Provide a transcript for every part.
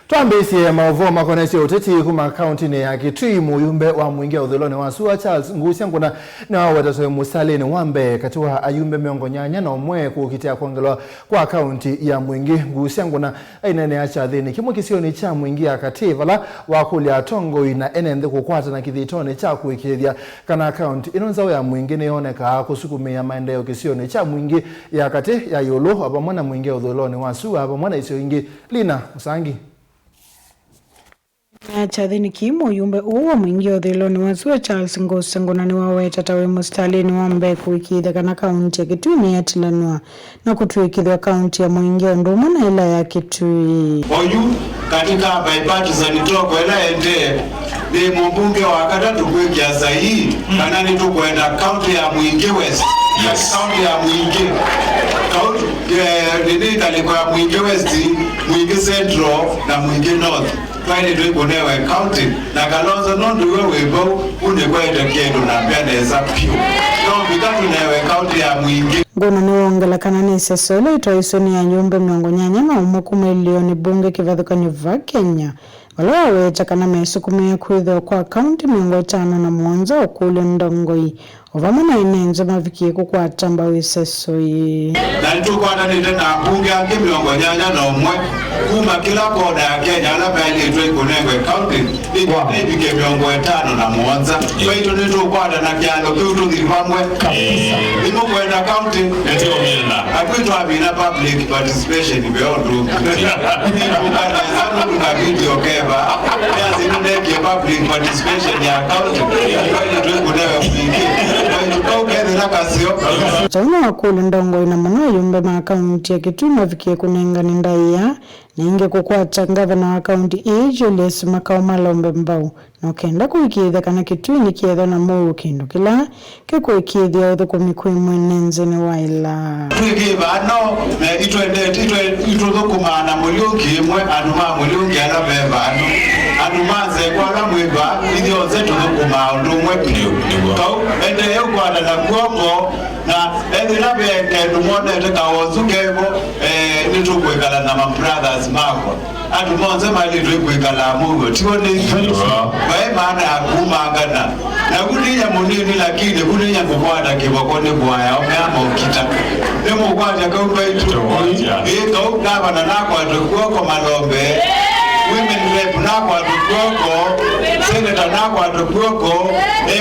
Twambise maovo makonesi uteti kuma Kaunti ni ya Kitui Muyumbe wa Mwingi West Charles Nguna niwaweta musitalini mbee katiwa ayumbe miongo nyanya na umwe kuukitia kwongelwa kwa Kaunti ya Mwingi Nguna enene achadhini kimo isioni cha Mwingi akativala wakulya ndongoi na enenthi kukwatana kithitoni cha kuikiithya kana Kaunti inonza ya Mwingi niyooneka kusukumiiya maendeeo isioni cha Mwingi ya kati ya yolo abamwana Mwingi West abamwana isioni lina musangi achadhini Muyumbe uwa Mwingi West Charles Nguna niwaweta tawe musitalini mbee kuikiithya kana Kaunti ya Kitui yatilanwa na kutuikithya Kaunti ya Mwingi nduma na ila ya Kitui oyu katika bipartisan talk ela ende ni mbunge wa katatu kuikiithya hii kana ni Kwenda Kaunti ya Mwingi West. Yes, Kaunti ya Mwingi Kaunti nini kalikuwa Mwingi West, Mwingi Central na Mwingi North. Kwani tuikonewe Kaunti na kalonzo nondu webo unekwenda kendo na pyaneza pio. No bikatu newe Kaunti ya Mwingi. Nguna niwakulya kana nisesole isioni ya nyumbe miongo nyanya na milioni bunge kivathukanyo va Kenya. Walaweta kana mesukumiiya kwithwa kwa Kaunti 57 okulya ndongoi ovamana enenthi mavikie kukwata mbau isesoi. Na nitukwatana na bunge ange 81 kuma kila kona ya Kenya ala bali tuikonengwe Kaunti ibike 57. Kwa hiyo nitukwatana kyalo kiututhiri vamwe kabisa. Imo Kwenda Kaunti ndio mila. Akwitwa bina public participation beyond. Nikukana sana tunavideo keva. Yazi ndeke public participation ya Kaunti. Kwa hiyo tuikonewe kuingia. Chauna wakulya ndongoi na Muyumbe ma Kaunti ya Kitui mavikie kunengana ndaiya na inge kukwata gavana wa Kaunti Julius makao malombe mbau na ukenda kuikiithya kana Kitui ni kietho na muu kindu kila kikuikiithya uthukumi kwi mwenenzini waila twigivano na itwethukuma na muliungi imwe anuma muliungi ala bevano anumaze kwala mwiva ithioze tuthukuma undu umwe piu kau ende yukwata na kuoko na ethina beke numonete kawozukevo nitukwikala na brothers mako atu monze mali tukwikala mugo tione wae maana ya kumangana na kulinya munini lakini kulinya kukwata kibokoni bwaya omeama ukita nemo kwata kaupaitu kau gavana nakwa tukuoko malombe women rep nakwa tukuoko senator nakwa tukuoko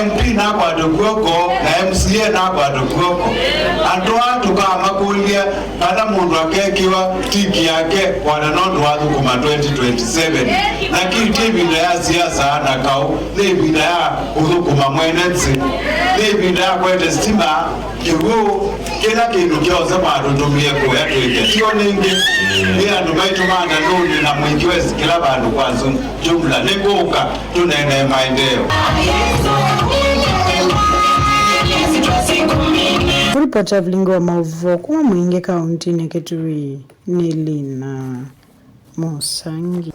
MP nakwa tukuoko na MCA nakwa tukuoko antu kama kulia kana mundu akekiwa tiki yake wananondo wathukuma 2027 na kitibinda ya siasa ana kau lebinda ya uthukuma mwenenzi lebinda ya kwete stima kiwu kila kindu kyose matutumie kuya twike sio ningi ni andu maitumana nundi na Mwingi West kila bandu kwazo jumla nikuka tunene maendeeo. Kuripota vlingo wa maovo kuma Mwingi Kaunti ya Kitui ni lina musangi.